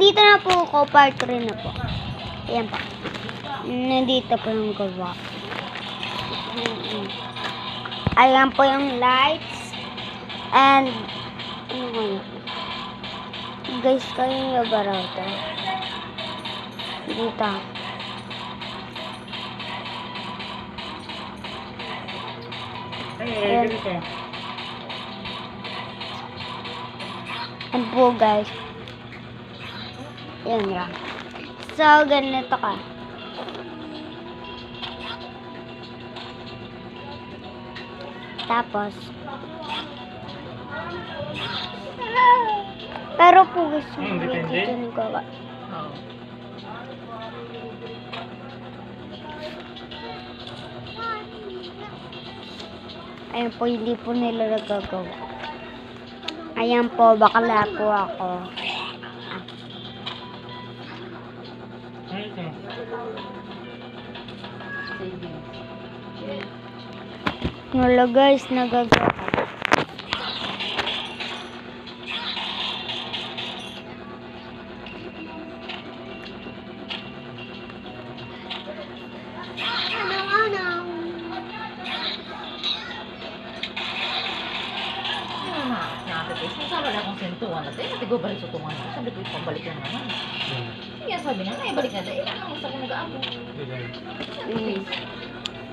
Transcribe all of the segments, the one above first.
nandito na po ako, part 3 na po. Ayan po. Nandito po yung gawa. Ayan po yung lights. And, ano ko yun? Guys, kayo yung lugar ito. Dito. Ayan. Ayan po guys. Ayan lang. So, ganito ka. Tapos, pero po gusto mo dito yung gawa. Ayan po, hindi po nila nagagawa. Ayan po, bakala po ako. Wala guys, nagagawa. Sama na akong sentuhan natin. Natigo balik sa tungan. Sabi ko, pabalik lang naman. Kaya sabi niya, ay balik na tayo. Ano gusto ko nag-aabo?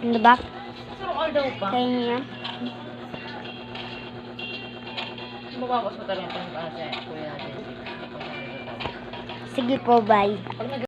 Ano ba? Pero all daw pa. Kaya niya? Mabawas ko talaga yung sa kuya natin. Sige po, bye.